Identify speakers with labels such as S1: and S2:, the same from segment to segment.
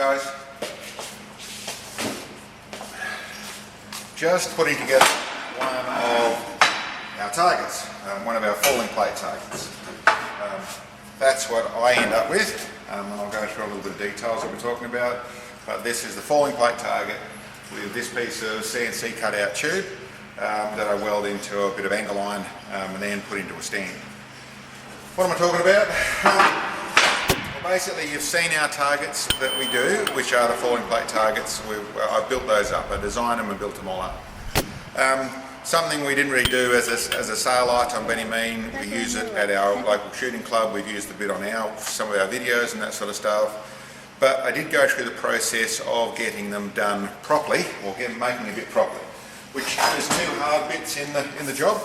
S1: guys. Just putting together one of our targets, one of our falling plate targets. That's what I end up with, and I'll go through a little bit of details that we're talking about. But this is the falling plate target with this piece of CNC cut out tube that I weld into a bit of angle iron and then put into a stand. What am I talking about? Well, basically you've seen our targets that we do, which are the falling plate targets. I've built those up, I designed them and built them all up. Something we didn't really do as a sale item by any means. We use it at our local shooting club. We've used a bit on some of our videos and that sort of stuff. But I did go through the process of getting them done properly, or making a bit properly. Which there's two hard bits in the job.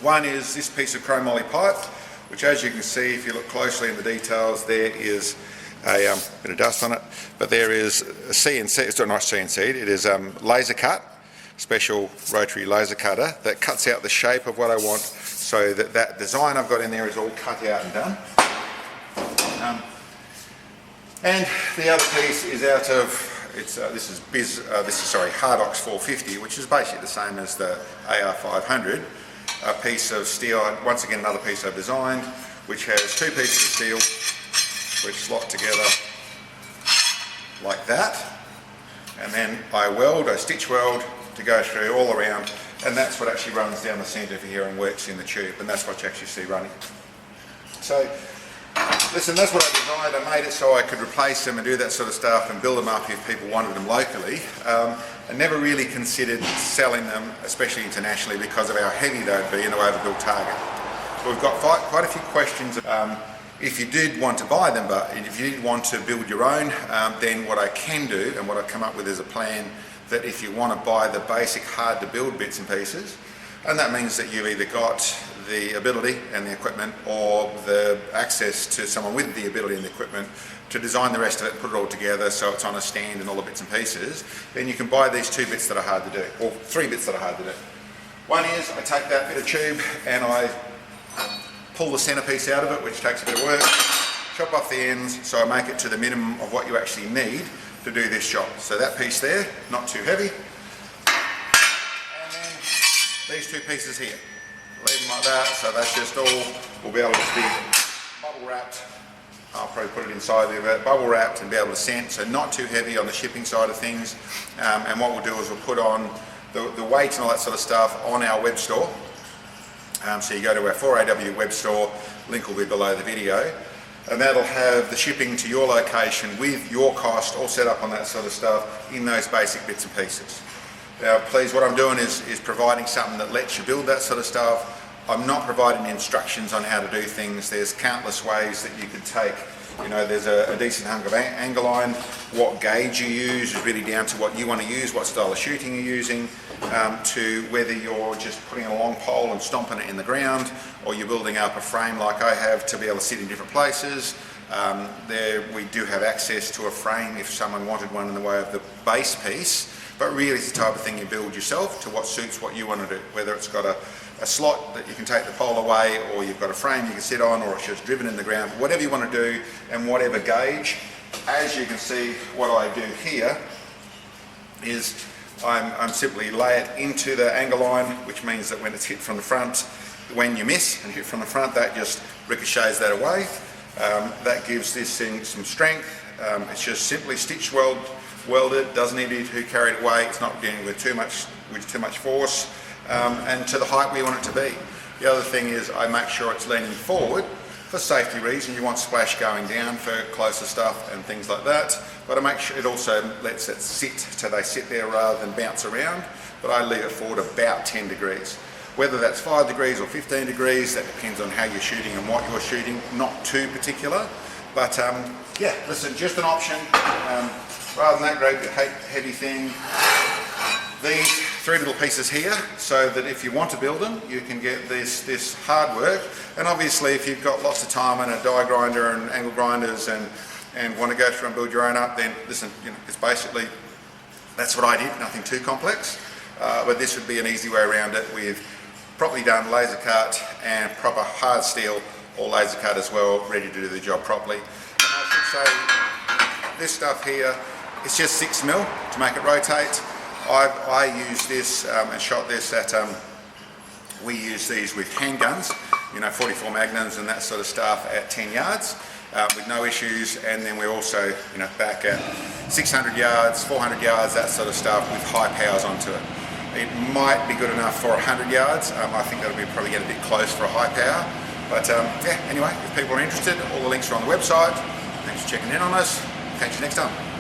S1: One is this piece of chromoly pipe, which, as you can see, if you look closely in the details, there is a bit of dust on it. But there is a CNC. It's not CNC. It is laser cut. Special rotary laser cutter that cuts out the shape of what I want, so that design I've got in there is all cut out and done. And the other piece is out of this is Hardox 450, which is basically the same as the AR 500. A piece of steel, once again another piece I've designed, which has two pieces of steel which slot together like that, and then I stitch weld to go through all around, and that's what actually runs down the centre for here and works in the tube, and that's what you actually see running. So listen, that's what I designed. I made it so I could replace them and do that sort of stuff and build them up if people wanted them locally. I never really considered selling them, especially internationally, because of how heavy they'd be in the way of a built target. We've got quite a few questions. If you did want to buy them, but if you did want to build your own, then what I can do and what I've come up with is a plan that if you want to buy the basic hard to build bits and pieces, and that means that you've either got the ability and the equipment or the access to someone with the ability and the equipment to design the rest of it, put it all together so it's on a stand and all the bits and pieces, then you can buy these two bits that are hard to do, or three bits that are hard to do. One is I take that bit of tube and I pull the centerpiece out of it, which takes a bit of work, chop off the ends so I make it to the minimum of what you actually need to do this job. So that piece there, not too heavy, and then these two pieces here. Leave them like that, so that's just all, we'll be able to be bubble wrapped. I'll probably put it inside there, bubble wrapped and be able to scent, so not too heavy on the shipping side of things. And what we'll do is we'll put on the weight and all that sort of stuff on our web store. So you go to our 4AW web store, link will be below the video, and that'll have the shipping to your location with your cost all set up on that sort of stuff in those basic bits and pieces. Now please, what I'm doing is providing something that lets you build that sort of stuff. I'm not providing instructions on how to do things. There's countless ways that you could take. You know, there's a decent hunk of angle iron. What gauge you use is really down to what you want to use, what style of shooting you're using, to whether you're just putting a long pole and stomping it in the ground, or you're building up a frame like I have to be able to sit in different places. We do have access to a frame if someone wanted one in the way of the base piece, but really it's the type of thing you build yourself to what suits what you want to do, whether it's got a slot that you can take the pole away, or you've got a frame you can sit on, or it's just driven in the ground, whatever you want to do and whatever gauge. As you can see, what I do here is I'm simply lay it into the angle iron, which means that when it's hit from the front, when you miss and hit from the front, that just ricochets that away. That gives this thing some strength. It's just simply stitch welded, doesn't need to be carried away, it's not dealing with too much force, and to the height we want it to be. The other thing is I make sure it's leaning forward for safety reasons. You want splash going down for closer stuff and things like that, but I make sure it also lets it sit so they sit there rather than bounce around, but I leave it forward about 10 degrees. Whether that's 5 degrees or 15 degrees, that depends on how you're shooting and what you're shooting, not too particular, but yeah, listen, just an option. Rather than that great heavy thing, these three little pieces here, so that if you want to build them, you can get this hard work. And obviously if you've got lots of time and a die grinder and angle grinders and want to go through and build your own up, then listen, you know, it's basically, that's what I did, nothing too complex. But this would be an easy way around it with properly done laser cut and proper hard steel or laser cut as well, ready to do the job properly. And I should say, this stuff here, it's just 6 mil to make it rotate. I used this and shot this at, we use these with handguns, 44 magnums and that sort of stuff at 10 yards with no issues. And then we're also, back at 600 yards, 400 yards, that sort of stuff with high powers onto it. It might be good enough for 100 yards. I think that'll be probably get a bit close for a high power. But yeah, anyway, if people are interested, all the links are on the website. Thanks for checking in on us. Catch you next time.